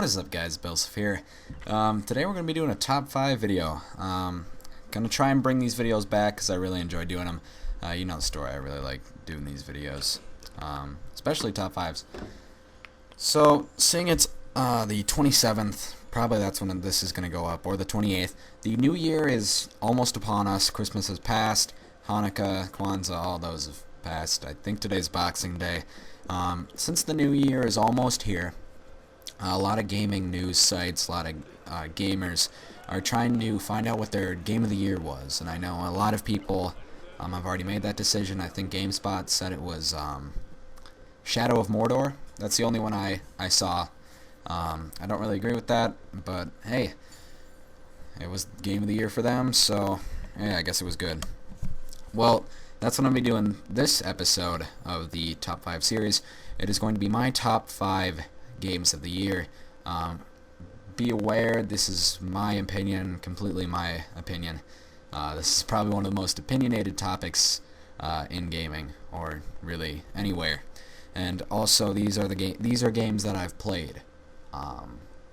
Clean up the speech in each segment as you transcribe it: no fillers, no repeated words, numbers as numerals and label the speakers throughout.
Speaker 1: What is up, guys? Billsif here. Today we're going to be doing a top 5 video. Going to try and bring these videos back because I really enjoy doing them. You know the story, I really like doing these videos, especially top 5s. So, seeing it's the 27th, probably that's when this is going to go up, or the 28th. The new year is almost upon us. Christmas has passed. Hanukkah, Kwanzaa, all those have passed. I think today's Boxing Day. Since the new year is almost here, a lot of gaming news sites, a lot of gamers are trying to find out what their game of the year was. And I know a lot of people have already made that decision. I think GameSpot said it was Shadow of Mordor. That's the only one I saw. I don't really agree with that, but hey, it was game of the year for them, so yeah, I guess it was good. Well, that's what I'm going to be doing this episode of the Top 5 series. It is going to be my top 5 games of the year. Be aware, this is my opinion, completely my opinion. This is probably one of the most opinionated topics in gaming, or really anywhere. And also, these are games that I've played. I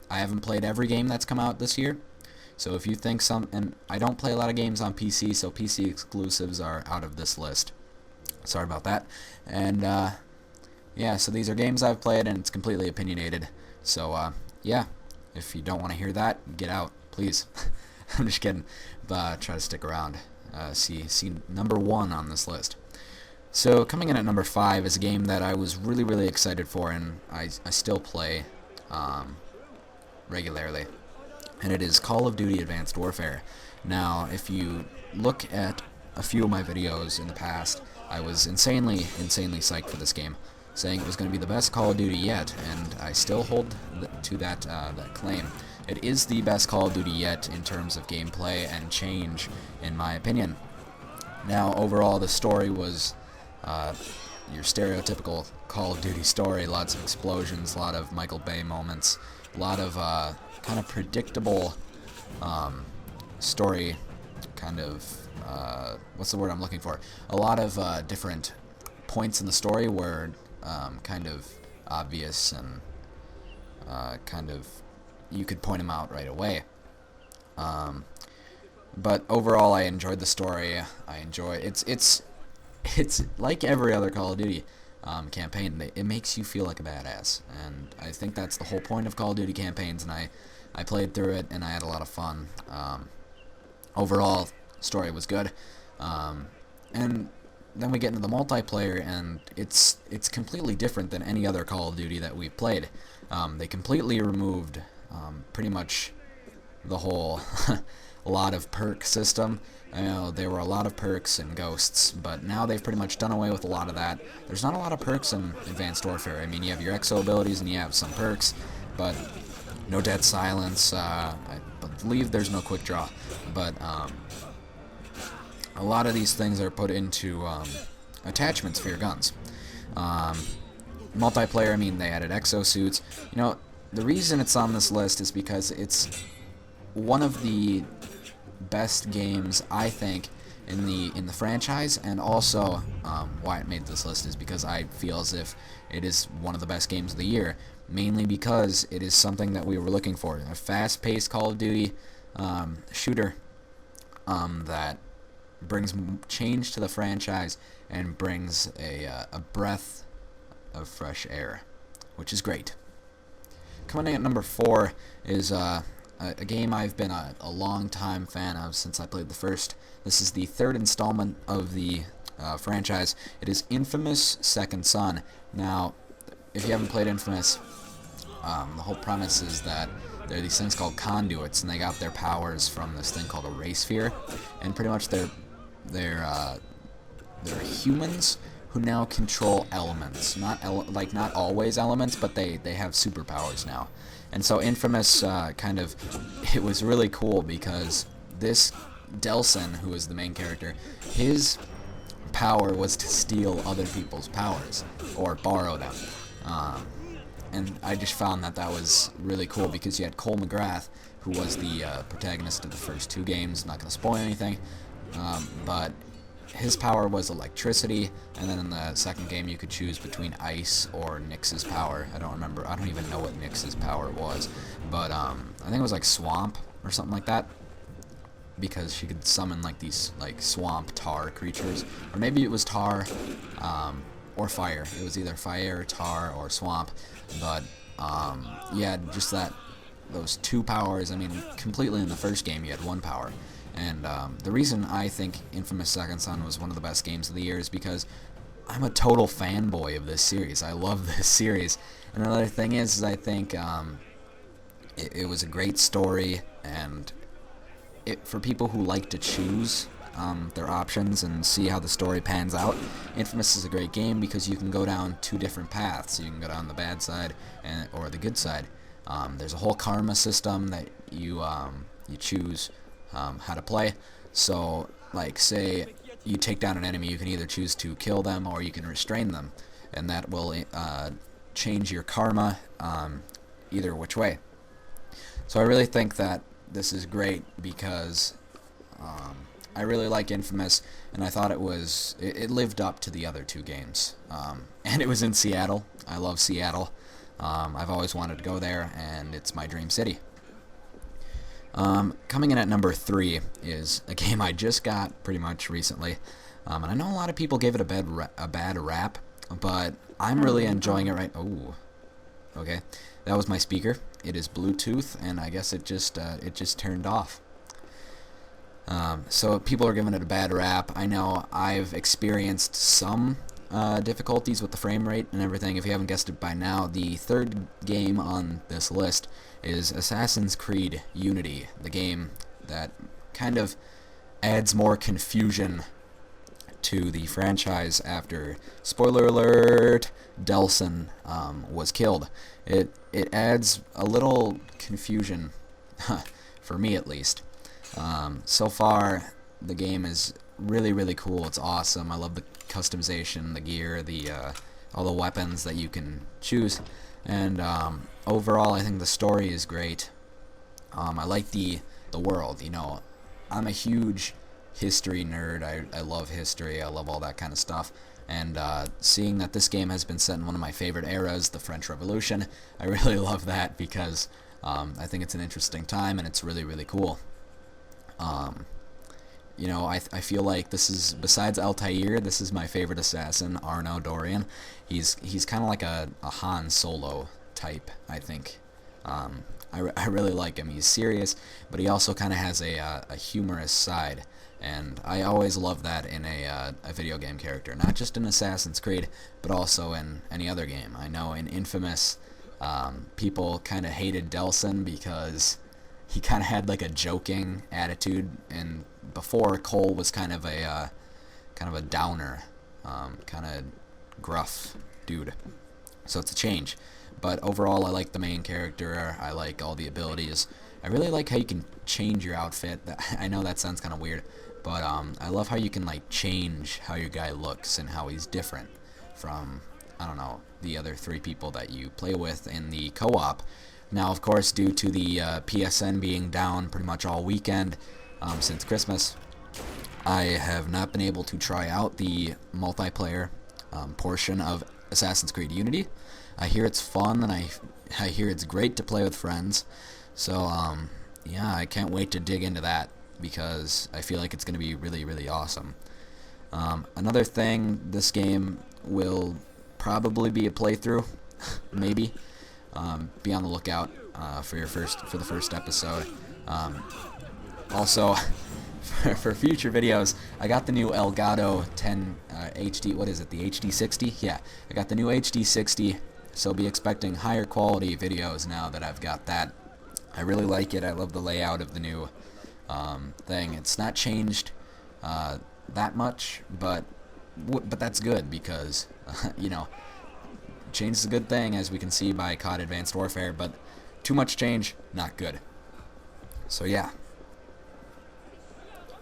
Speaker 1: haven't played every game that's come out this year. So if you think and I don't play a lot of games on PC, so PC exclusives are out of this list. Sorry about that. And yeah, so these are games I've played, and it's completely opinionated. So yeah, if you don't want to hear that, get out, please. I'm just kidding. But try to stick around. See number 1 on this list. So coming in at number 5 is a game that I was really excited for, and I still play regularly. And it is Call of Duty Advanced Warfare. Now, if you look at a few of my videos in the past, I was insanely psyched for this game, saying it was going to be the best Call of Duty yet, and I still hold to that claim. It is the best Call of Duty yet in terms of gameplay and change, in my opinion. Now, overall, the story was your stereotypical Call of Duty story, lots of explosions, a lot of Michael Bay moments, a lot of kind of predictable story, kind of, what's the word I'm looking for? A lot of different points in the story were kind of obvious and kind of, you could point them out right away. But overall, I enjoyed the story. It's like every other Call of Duty campaign. It makes you feel like a badass, and I think that's the whole point of Call of Duty campaigns, and I played through it, and I had a lot of fun. Overall, story was good. And then we get into the multiplayer, and it's completely different than any other Call of Duty that we've played. They completely removed pretty much the whole lot of perk system. I know there were a lot of perks and ghosts, but now they've pretty much done away with a lot of that. There's not a lot of perks in Advanced Warfare. I mean, you have your exo abilities and you have some perks, but no dead silence. I believe there's no quick draw, but a lot of these things are put into attachments for your guns. Multiplayer, I mean, they added exosuits. You know, the reason it's on this list is because it's one of the best games, I think, in the franchise, and also why it made this list is because I feel as if it is one of the best games of the year, mainly because it is something that we were looking for, a fast-paced Call of Duty shooter that brings change to the franchise and brings a breath of fresh air, which is great. Coming in at number 4 is a game I've been a long-time fan of since I played the first. This is the 3rd installment of the franchise. It is Infamous Second Son. Now, if you haven't played Infamous, the whole premise is that there are these things called conduits, and they got their powers from this thing called a ray sphere, and pretty much they're humans who now control elements. Not always elements, but they have superpowers now. And so Infamous it was really cool because this Delsin, who is the main character, his power was to steal other people's powers, or borrow them. And I just found that was really cool because you had Cole McGrath, who was the protagonist of the first 2 games. Not going to spoil anything, but his power was electricity, and then in the second game you could choose between ice or Nyx's power. I don't remember. I don't even know what Nyx's power was, but I think it was like swamp or something like that, because she could summon like these like swamp tar creatures, or maybe it was tar or fire. It was either fire, tar, or swamp, but yeah, just that those two powers. I mean, completely in the first game you had one power. And the reason I think Infamous Second Son was one of the best games of the year is because I'm a total fanboy of this series. I love this series. And another thing is I think it was a great story, and for people who like to choose their options and see how the story pans out, Infamous is a great game because you can go down two different paths. You can go down the bad side or the good side. There's a whole karma system that you choose how to play. So, like, say you take down an enemy, you can either choose to kill them or you can restrain them, and that will change your karma either which way. So I really think that this is great because I really like Infamous, and I thought it lived up to the other two games. And it was in Seattle. I love Seattle. I've always wanted to go there, and it's my dream city. Coming in at number 3 is a game I just got pretty much recently, and I know a lot of people gave it a bad rap, but I'm really enjoying it right. Oh, okay, that was my speaker. It is Bluetooth, and I guess it just turned off. So people are giving it a bad rap. I know I've experienced some difficulties with the frame rate and everything. If you haven't guessed it by now, the third game on this list is Assassin's Creed Unity, the game that kind of adds more confusion to the franchise after, spoiler alert, Delsin was killed. It adds a little confusion, for me at least. So far, the game is really, really cool. It's awesome. I love the customization, the gear, all the weapons that you can choose, and overall, I think the story is great. I like the world. You know, I'm a huge history nerd. I love history. I love all that kind of stuff. And seeing that this game has been set in one of my favorite eras, the French Revolution, I really love that because I think it's an interesting time and it's really, really cool. You know, I feel like this is, besides Altair, this is my favorite assassin, Arnaud Dorian. He's kind of like a Han Solo type, I think. I really like him. He's serious, but he also kind of has a humorous side, and I always love that in a video game character, not just in Assassin's Creed, but also in any other game. I know in Infamous, people kind of hated Delsin because he kind of had like a joking attitude, and before Cole was kind of a downer, kind of gruff dude. So it's a change. But overall, I like the main character. I like all the abilities. I really like how you can change your outfit. I know that sounds kind of weird, but I love how you can like change how your guy looks and how he's different from, I don't know, the other 3 people that you play with in the co-op. Now, of course, due to the PSN being down pretty much all weekend since Christmas, I have not been able to try out the multiplayer portion of Assassin's Creed Unity. I hear it's fun, and I hear it's great to play with friends. So, yeah, I can't wait to dig into that because I feel like it's going to be really, really awesome. Another thing, this game will probably be a playthrough, maybe. Be on the lookout for the first episode. Also, for future videos, I got the new Elgato 10 HD. What is it? The HD60? Yeah, I got the new HD60. So be expecting higher quality videos now that I've got that. I really like it. I love the layout of the new thing. It's not changed that much, but that's good because you know, change is a good thing, as we can see by COD Advanced Warfare, but too much change, not good. So yeah,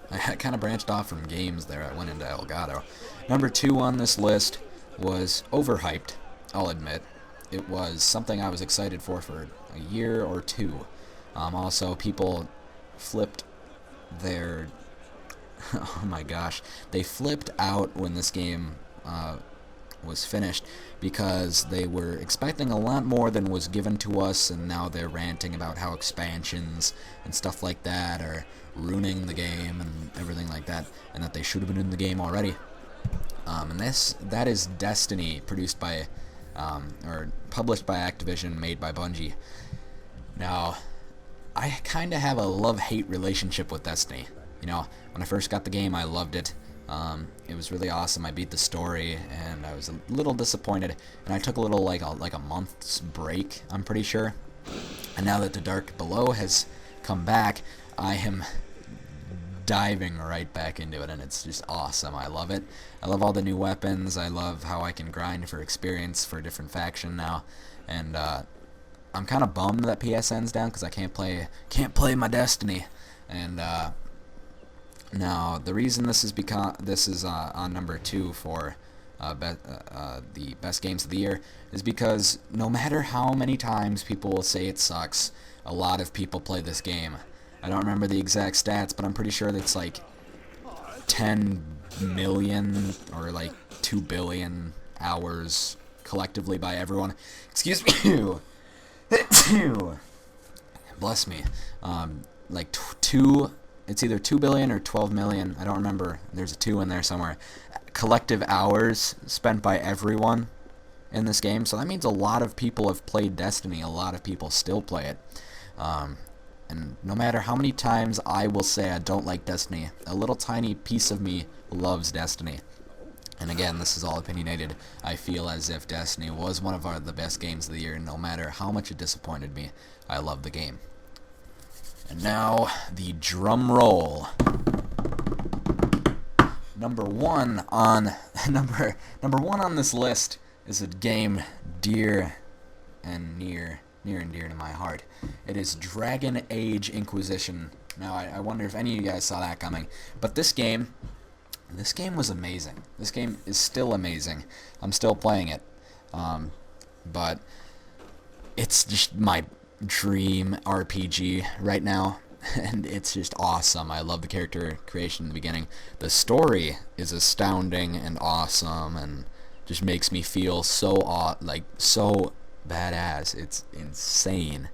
Speaker 1: I kind of branched off from games there. I went into Elgato. Number 2 on this list was overhyped, I'll admit. It was something I was excited for a year or 2. Also, people flipped their oh my gosh, they flipped out when this game was finished because they were expecting a lot more than was given to us, and now they're ranting about how expansions and stuff like that are ruining the game and everything like that, and that they should have been in the game already. And that is Destiny, produced by or published by Activision, made by Bungie. Now, I kind of have a love-hate relationship with Destiny. You know, when I first got the game, I loved it. It was really awesome. I beat the story, and I was a little disappointed. And I took a little, like a month's break, I'm pretty sure. And now that The Dark Below has come back, I am diving right back into it, and it's just awesome. I love it. I love all the new weapons. I love how I can grind for experience for a different faction now. And I'm kind of bummed that PSN's down because I can't play my Destiny. And now the reason this is on number 2 for the best games of the year is because no matter how many times people will say it sucks, a lot of people play this game. I don't remember the exact stats, but I'm pretty sure it's like 10 million or like 2 billion hours collectively by everyone. Excuse me. Bless me. Like it's either 2 billion or 12 million. I don't remember. There's a 2 in there somewhere. Collective hours spent by everyone in this game. So that means a lot of people have played Destiny. A lot of people still play it. And no matter how many times I will say I don't like Destiny, a little tiny piece of me loves Destiny. And again, this is all opinionated. I feel as if Destiny was one of the best games of the year, and no matter how much it disappointed me, I love the game. And now, the drum roll. Number one on this list is a game near and dear to my heart. It is Dragon Age Inquisition. Now, I wonder if any of you guys saw that coming. But this game was amazing. This game is still amazing. I'm still playing it. But it's just my dream RPG right now. And it's just awesome. I love the character creation in the beginning. The story is astounding and awesome and just makes me feel so badass. It's insane.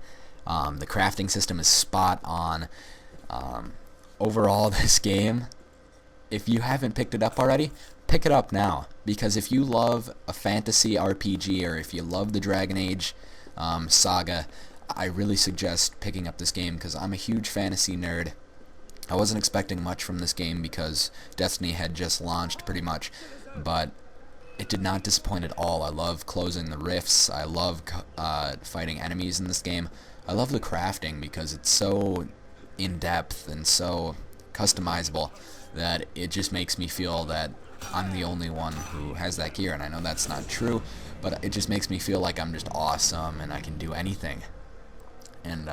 Speaker 1: The crafting system is spot on. Overall, this game, if you haven't picked it up already, pick it up now. Because if you love a fantasy RPG, or if you love the Dragon Age saga, I really suggest picking up this game because I'm a huge fantasy nerd. I wasn't expecting much from this game because Destiny had just launched pretty much, but it did not disappoint at all. I love closing the rifts. I love fighting enemies in this game. I love the crafting because it's so in-depth and so customizable that it just makes me feel that I'm the only one who has that gear, and I know that's not true, but it just makes me feel like I'm just awesome and I can do anything. And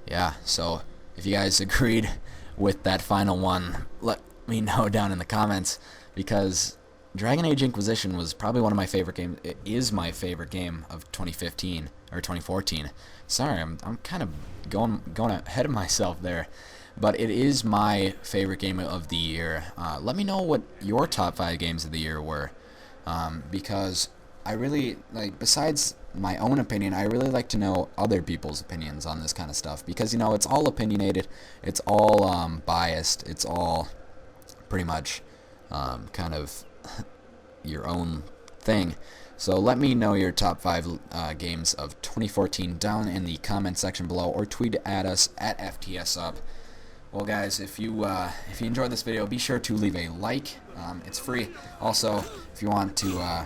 Speaker 1: yeah, so if you guys agreed with that final one, let me know down in the comments, because Dragon Age Inquisition was probably one of my favorite games. It is my favorite game of 2015 or 2014. Sorry, I'm kind of going ahead of myself there, but it is my favorite game of the year. Let me know what your top 5 games of the year were, because I really like, besides my own opinion, I really like to know other people's opinions on this kind of stuff, because, you know, it's all opinionated, it's all biased, it's all pretty much kind of your own thing. So let me know your top 5 games of 2014 down in the comment section below, or tweet at us at FTSUp. Well, guys, if you enjoyed this video, be sure to leave a like. It's free. Also, if you want to,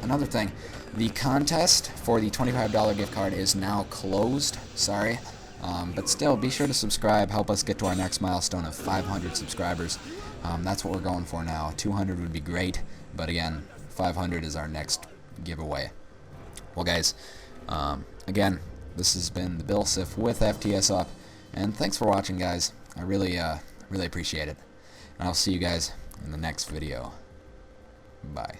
Speaker 1: another thing, the contest for the $25 gift card is now closed. Sorry. But still, be sure to subscribe. Help us get to our next milestone of 500 subscribers. That's what we're going for now. 200 would be great, but again, 500 is our next giveaway. Well, guys, again, this has been the Bill Sif with FTSUp, and thanks for watching, guys. I really appreciate it. And I'll see you guys in the next video. Bye.